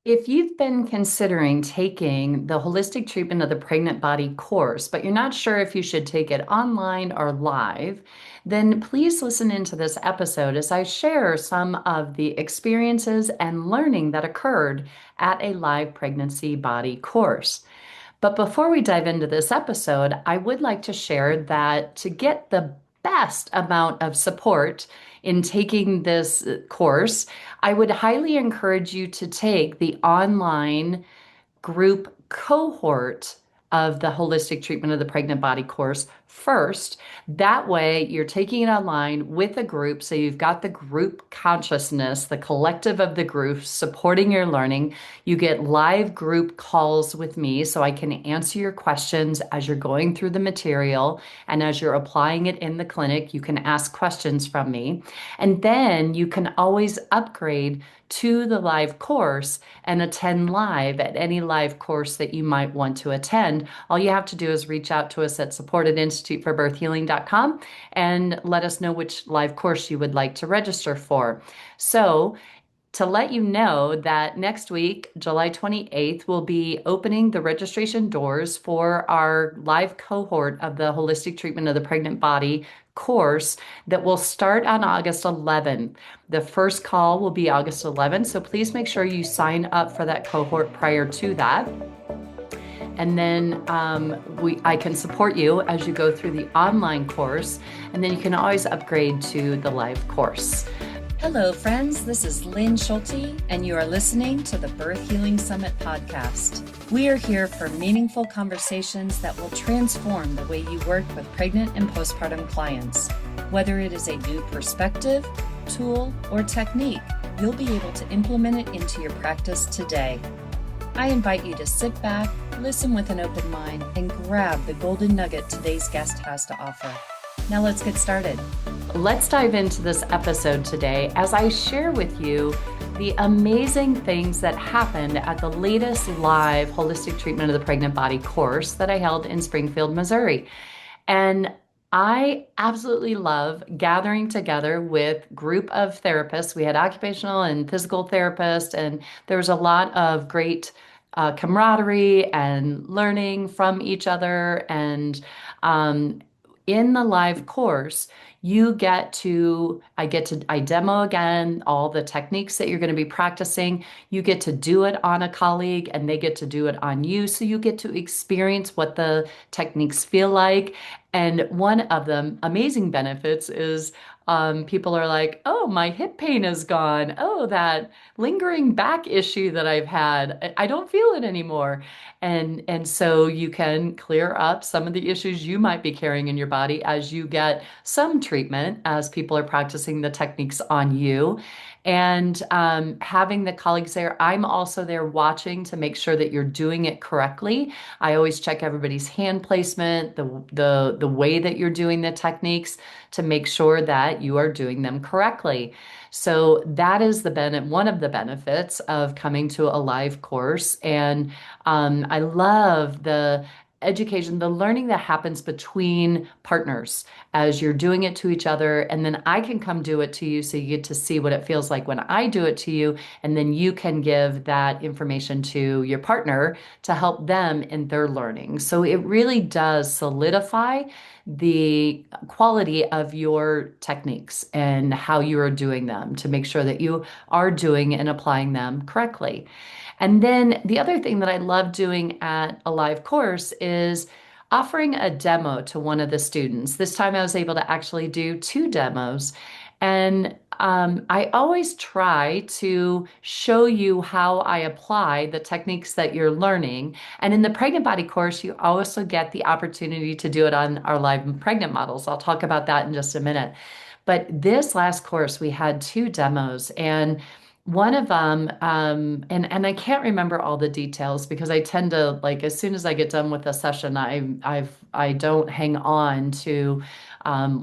If you've been considering taking the Holistic Treatment of the Pregnant Body course, but you're not sure if you should take it online or live, then please listen into this episode as I share some of the experiences and learning that occurred at a live pregnancy body course. But before we dive into this episode, I would like to share that to get the best amount of support in taking this course, I would highly encourage you to take the online group cohort of the Holistic Treatment of the Pregnant Body course first. That way, you're taking it online with a group. So you've got the group consciousness, the collective of the group supporting your learning. You get live group calls with me so I can answer your questions as you're going through the material. And as you're applying it in the clinic, you can ask questions from me. And then you can always upgrade to the live course and attend live at any live course that you might want to attend. All you have to do is reach out to us at support@instituteforbirthhealing.com and let us know which live course you would like to register for. So, to let you know that next week, July 28th, we'll be opening the registration doors for our live cohort of the Holistic Treatment of the Pregnant Body course that will start on August 11th. The first call will be August 11th, so please make sure you sign up for that cohort prior to that. And then I can support you as you go through the online course, and then you can always upgrade to the live course. Hello, friends. This is Lynn Schulte, and you are listening to the Birth Healing Summit podcast. We are here for meaningful conversations that will transform the way you work with pregnant and postpartum clients. Whether it is a new perspective, tool, or technique, you'll be able to implement it into your practice today. I invite you to sit back, listen with an open mind, and grab the golden nugget today's guest has to offer. Now let's get started. Let's dive into this episode today as I share with you the amazing things that happened at the latest live Holistic Treatment of the Pregnant Body course that I held in Springfield, Missouri. And I absolutely love gathering together with a group of therapists. We had occupational and physical therapists, and there was a lot of great camaraderie and learning from each other. And in the live course, I demo again all the techniques that you're going to be practicing. You get to do it on a colleague and they get to do it on you. So you get to experience what the techniques feel like. And one of the amazing benefits is people are like, oh, my hip pain is gone. Oh, that lingering back issue that I've had, I don't feel it anymore. And so you can clear up some of the issues you might be carrying in your body as you get some treatment as people are practicing the techniques on you. And having the colleagues there, I'm also there watching to make sure that you're doing it correctly. I always check everybody's hand placement, the way that you're doing the techniques to make sure that you are doing them correctly. So that is one of the benefits of coming to a live course. And I love the education, the learning that happens between partners as you're doing it to each other. And then I can come do it to you so you get to see what it feels like when I do it to you. And then you can give that information to your partner to help them in their learning. So it really does solidify the quality of your techniques and how you are doing them to make sure that you are doing and applying them correctly. And then the other thing that I love doing at a live course is offering a demo to one of the students. This time I was able to actually do 2 demos. And I always try to show you how I apply the techniques that you're learning. And in the Pregnant Body course, you also get the opportunity to do it on our live pregnant models. I'll talk about that in just a minute. But this last course, we had 2 demos, and one of them, and I can't remember all the details because I tend to, like, as soon as I get done with a session, I don't hang on to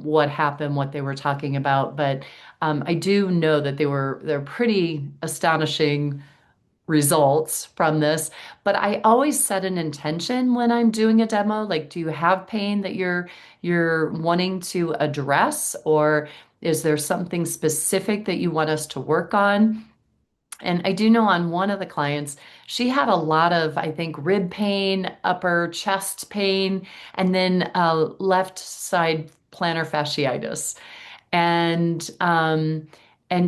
what happened, what they were talking about. But I do know that they're pretty astonishing results from this. But I always set an intention when I'm doing a demo, like, do you have pain that you're wanting to address, or is there something specific that you want us to work on? And I do know on one of the clients, she had a lot of, I think, rib pain, upper chest pain, and then left side plantar fasciitis. And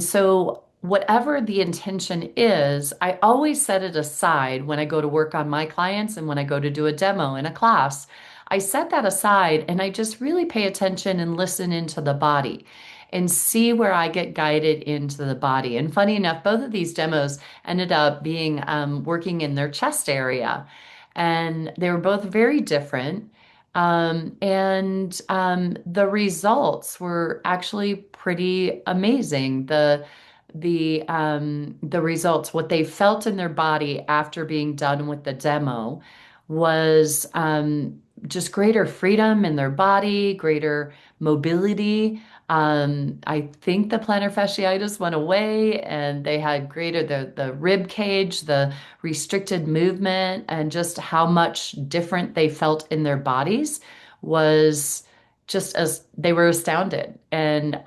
so whatever the intention is, I always set it aside when I go to work on my clients and when I go to do a demo in a class. I set that aside and I just really pay attention and listen into the body and see where I get guided into the body. And funny enough, both of these demos ended up being working in their chest area. And they were both very different. The results were actually pretty amazing. The results, what they felt in their body after being done with the demo was just greater freedom in their body, greater mobility. I think the plantar fasciitis went away and they had greater the rib cage, the restricted movement, and just how much different they felt in their bodies was just as they were astounded. And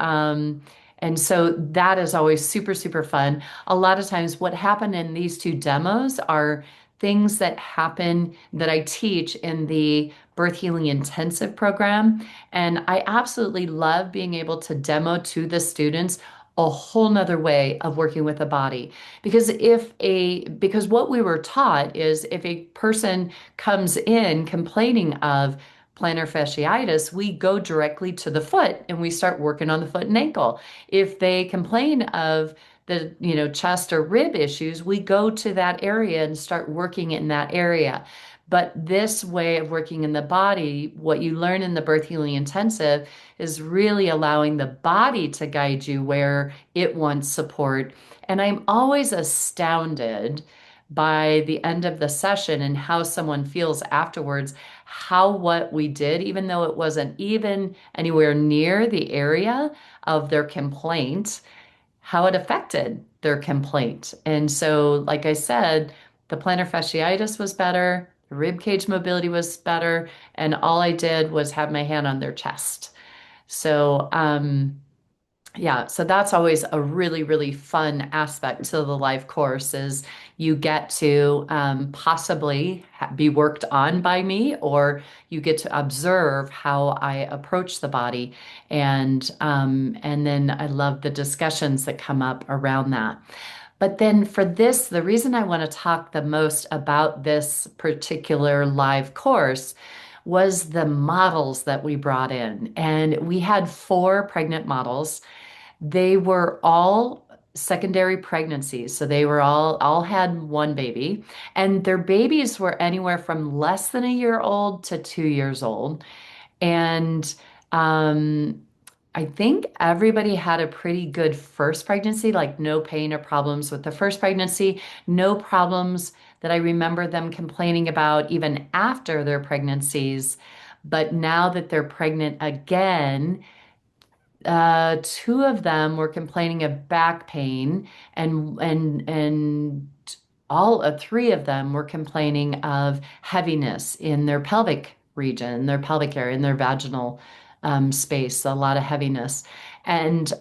so that is always super, super fun. A lot of times, what happened in these two demos are things that happen that I teach in the birth healing intensive program. And I absolutely love being able to demo to the students a whole nother way of working with the body. Because what we were taught is if a person comes in complaining of plantar fasciitis, we go directly to the foot and we start working on the foot and ankle. If they complain of the, chest or rib issues, we go to that area and start working in that area. But this way of working in the body, what you learn in the birth healing intensive is really allowing the body to guide you where it wants support. And I'm always astounded by the end of the session and how someone feels afterwards, how what we did, even though it wasn't even anywhere near the area of their complaint, how it affected their complaint. And so, like I said, the plantar fasciitis was better, the rib cage mobility was better, and all I did was have my hand on their chest. So, yeah, so that's always a really, really fun aspect to the life course is you get to possibly be worked on by me, or you get to observe how I approach the body, and then I love the discussions that come up around that. But then for this, the reason I want to talk the most about this particular live course was the models that we brought in, and we had four pregnant models. They were all secondary pregnancies. So they were all had one baby, and their babies were anywhere from less than a year old to 2 years old. And um, I think everybody had a pretty good first pregnancy, like no pain or problems with the first pregnancy, no problems that I remember them complaining about even after their pregnancies. But now that they're pregnant again, two of them were complaining of back pain, and all three of them were complaining of heaviness in their pelvic region, their pelvic area, in their vaginal space, a lot of heaviness. And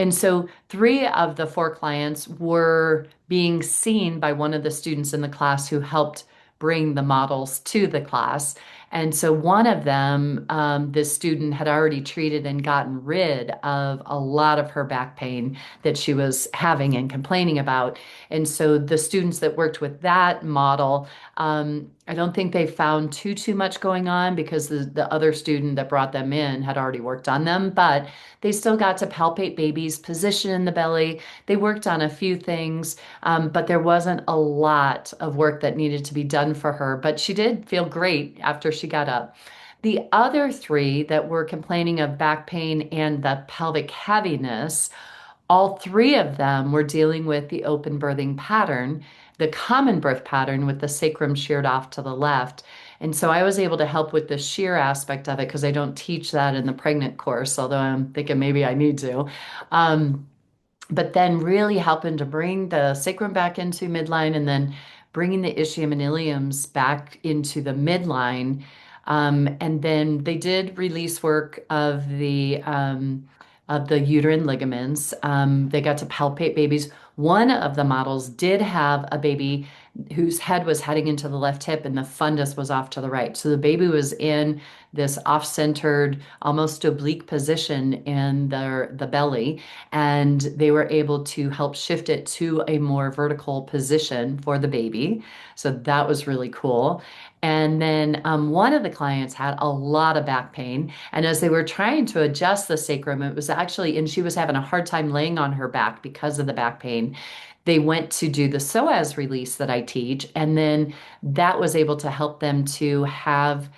so three of the four clients were being seen by one of the students in the class who helped bring the models to the class. And so one of them, this student had already treated and gotten rid of a lot of her back pain that she was having and complaining about. And so the students that worked with that model, I don't think they found too much going on because the other student that brought them in had already worked on them, but they still got to palpate baby's position in the belly. They worked on a few things, but there wasn't a lot of work that needed to be done for her. But she did feel great after she got up. The other three that were complaining of back pain and the pelvic heaviness, all three of them were dealing with the open birthing pattern, the common birth pattern with the sacrum sheared off to the left. And so I was able to help with the shear aspect of it because I don't teach that in the pregnant course, although I'm thinking maybe I need to. But then really helping to bring the sacrum back into midline and then bringing the ischium and iliums back into the midline. And then they did release work of the uterine ligaments. They got to palpate babies. One of the models did have a baby whose head was heading into the left hip and the fundus was off to the right. So the baby was in this off-centered, almost oblique position in the belly, and they were able to help shift it to a more vertical position for the baby. So that was really cool. And then one of the clients had a lot of back pain. And as they were trying to adjust the sacrum, it was actually, and she was having a hard time laying on her back because of the back pain. They went to do the psoas release that I teach, and then that was able to help them to have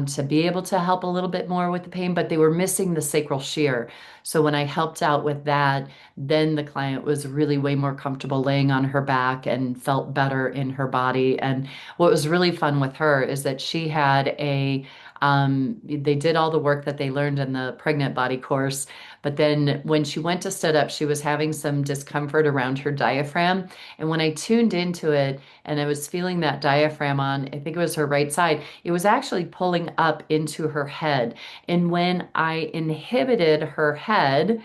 to be able to help a little bit more with the pain, but they were missing the sacral shear. So when I helped out with that, then the client was really way more comfortable laying on her back and felt better in her body. And what was really fun with her is that she had they did all the work that they learned in the pregnant body course, but then when she went to sit up, she was having some discomfort around her diaphragm. And when I tuned into it and I was feeling that diaphragm on, I think it was her right side, it was actually pulling up into her head. And when I inhibited her head,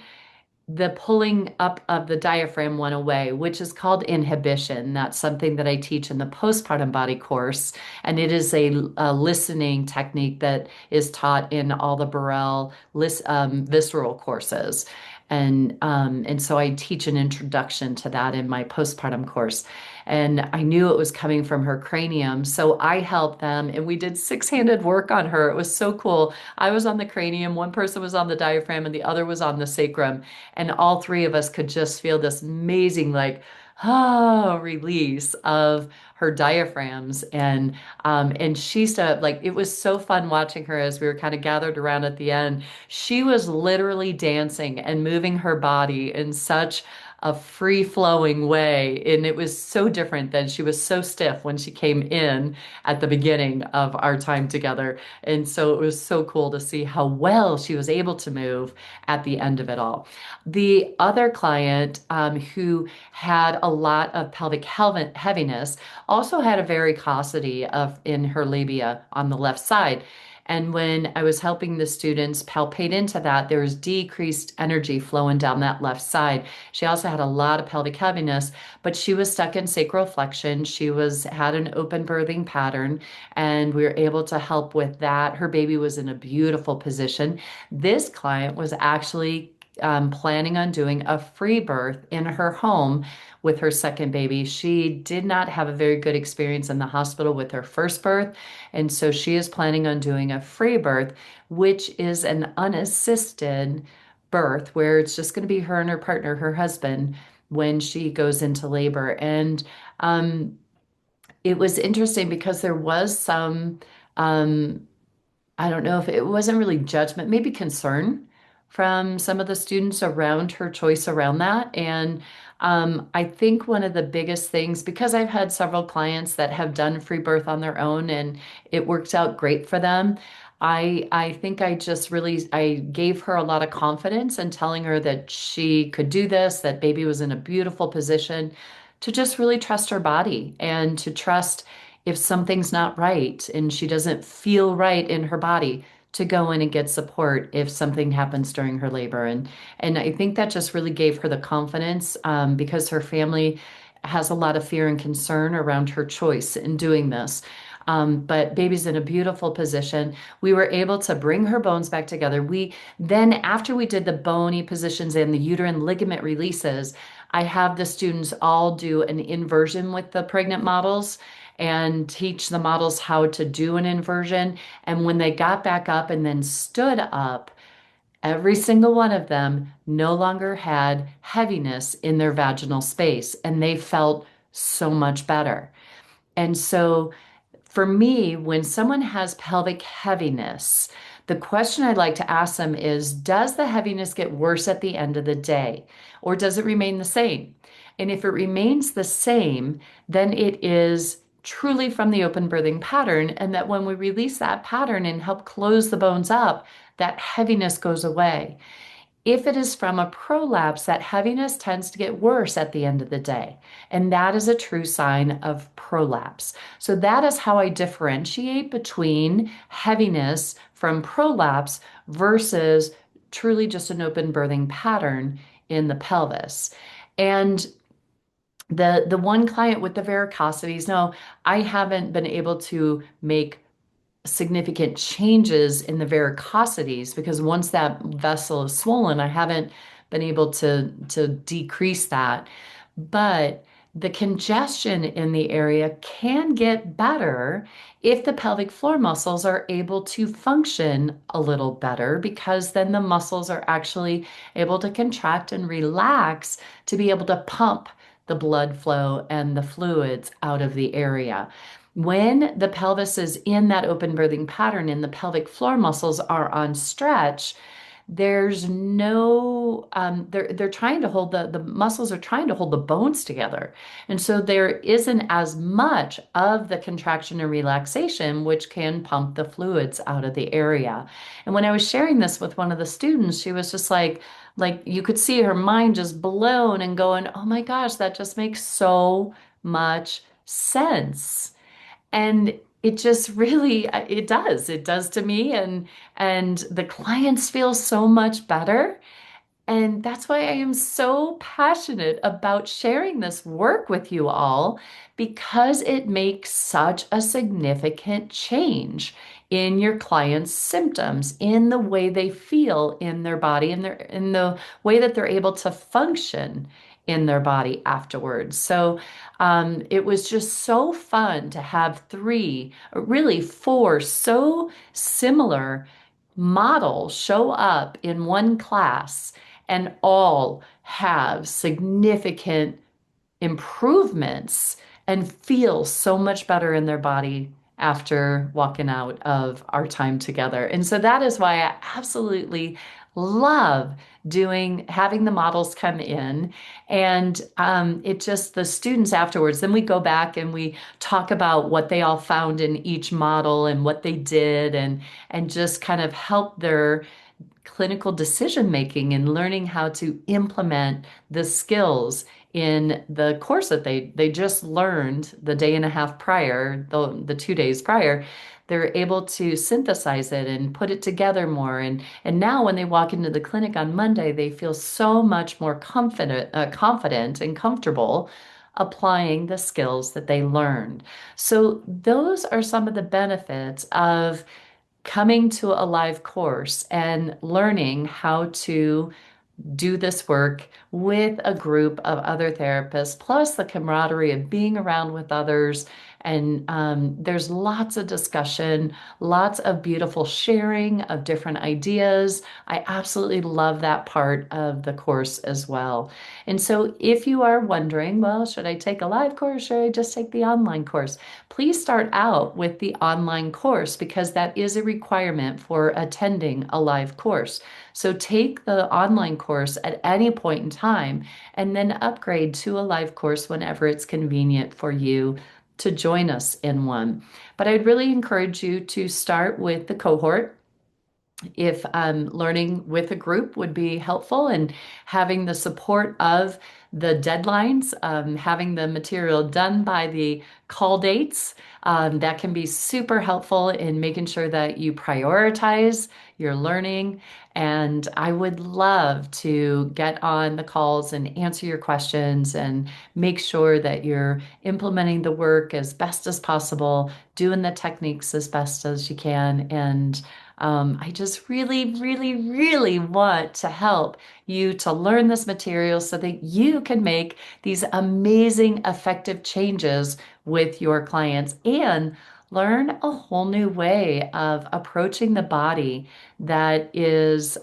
the pulling up of the diaphragm went away, which is called inhibition. That's something that I teach in the postpartum body course. And it is a listening technique that is taught in all the Burrell visceral courses. And so I teach an introduction to that in my postpartum course. And I knew it was coming from her cranium. So I helped them and we did six-handed work on her. It was so cool. I was on the cranium, one person was on the diaphragm, and the other was on the sacrum. And all three of us could just feel this amazing, like, release of her diaphragms. And she said, like, it was so fun watching her as we were kind of gathered around at the end. She was literally dancing and moving her body in such a free flowing way. And it was so different than she was so stiff when she came in at the beginning of our time together. And so it was so cool to see how well she was able to move at the end of it all. The other client who had a lot of pelvic heaviness also had a varicosity in her labia on the left side. And when I was helping the students palpate into that, there was decreased energy flowing down that left side. She also had a lot of pelvic heaviness, but she was stuck in sacral flexion. She had an open birthing pattern, and we were able to help with that. Her baby was in a beautiful position. This client was actually planning on doing a free birth in her home with her second baby. She did not have a very good experience in the hospital with her first birth, and so she is planning on doing a free birth, which is an unassisted birth where it's just going to be her and her partner, her husband, when she goes into labor. And it was interesting because there was some um, I don't know if it wasn't really judgment, maybe concern from some of the students around her choice around that. And I think one of the biggest things, because I've had several clients that have done free birth on their own and it works out great for them. I think I just really I gave her a lot of confidence in telling her that she could do this, that baby was in a beautiful position, to just really trust her body and to trust if something's not right and she doesn't feel right in her body, to go in and get support if something happens during her labor. And I think that just really gave her the confidence because her family has a lot of fear and concern around her choice in doing this. But baby's in a beautiful position. We were able to bring her bones back together. We then, after we did the bony positions and the uterine ligament releases, I have the students all do an inversion with the pregnant models and teach the models how to do an inversion. And when they got back up and then stood up, every single one of them no longer had heaviness in their vaginal space, and they felt so much better. And so for me, when someone has pelvic heaviness, the question I'd like to ask them is, does the heaviness get worse at the end of the day, or does it remain the same? And if it remains the same, then it is truly from the open birthing pattern, and that when we release that pattern and help close the bones up, that heaviness goes away. If it is from a prolapse, that heaviness tends to get worse at the end of the day. And that is a true sign of prolapse. So that is how I differentiate between heaviness from prolapse versus truly just an open birthing pattern in the pelvis. And The one client with the varicosities, no, I haven't been able to make significant changes in the varicosities because once that vessel is swollen, I haven't been able to decrease that. But the congestion in the area can get better if the pelvic floor muscles are able to function a little better because then the muscles are actually able to contract and relax to be able to pump the blood flow and the fluids out of the area. When the pelvis is in that open birthing pattern and the pelvic floor muscles are on stretch, there's no they're trying to hold the muscles are trying to hold the bones together. And so there isn't as much of the contraction and relaxation, which can pump the fluids out of the area. And when I was sharing this with one of the students, she was just like you could see her mind just blown and going, "Oh my gosh, that just makes so much sense." And it just really it does to me, and the clients feel so much better. And that's why I am so passionate about sharing this work with you all because it makes such a significant change in your clients' symptoms, in the way they feel in their body, in the way that they're able to function in their body afterwards. So it was just so fun to have three, really four so similar models show up in one class and all have significant improvements and feel so much better in their body after walking out of our time together. And so that is why I absolutely love having the models come in, and it just the students afterwards, then we go back and we talk about what they all found in each model and what they did, and just kind of help their clinical decision making and learning how to implement the skills in the course that they just learned the day and a half prior, the 2 days prior. They're able to synthesize it and put it together more. And now when they walk into the clinic on Monday, they feel so much more confident and comfortable applying the skills that they learned. So those are some of the benefits of coming to a live course and learning how to do this work with a group of other therapists, plus the camaraderie of being around with others. And there's lots of discussion, lots of beautiful sharing of different ideas. I absolutely love that part of the course as well. And so if you are wondering, well, should I take a live course? Should I just take the online course? Please start out with the online course because that is a requirement for attending a live course. So take the online course at any point in time and then upgrade to a live course whenever it's convenient for you to join us in one. But I'd really encourage you to start with the cohort if learning with a group would be helpful and having the support of the deadlines, having the material done by the call dates, that can be super helpful in making sure that you prioritize your learning. And I would love to get on the calls and answer your questions and make sure that you're implementing the work as best as possible, doing the techniques as best as you can. And I just really, really, really want to help you to learn this material so that you can make these amazing, effective changes with your clients and learn a whole new way of approaching the body that is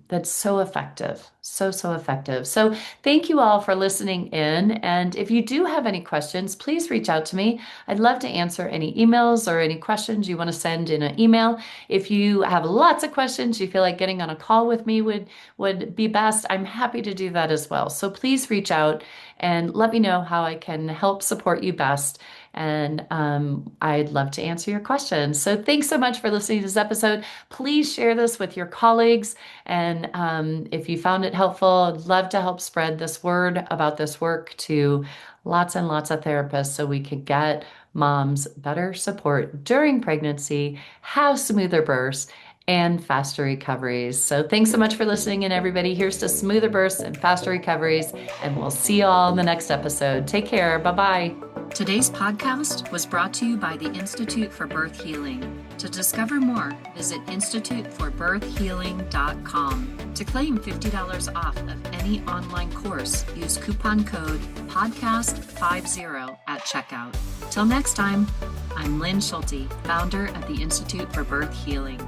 that's so effective, so effective. So thank you all for listening in. And if you do have any questions, please reach out to me. I'd love to answer any emails or any questions you want to send in an email. If you have lots of questions, you feel like getting on a call with me would be best, I'm happy to do that as well. So please reach out and let me know how I can help support you best. And I'd love to answer your questions. So thanks so much for listening to this episode. Please share this with your colleagues. And if you found it helpful, I'd love to help spread this word about this work to lots and lots of therapists so we could get moms better support during pregnancy, have smoother births, and faster recoveries. So thanks so much for listening, and everybody. Here's to smoother births and faster recoveries, and we'll see you all in the next episode. Take care. Bye-bye. Today's podcast was brought to you by the Institute for Birth Healing. To discover more, visit instituteforbirthhealing.com. To claim $50 off of any online course, use coupon code PODCAST50 at checkout. Till next time, I'm Lynn Schulte, founder of the Institute for Birth Healing.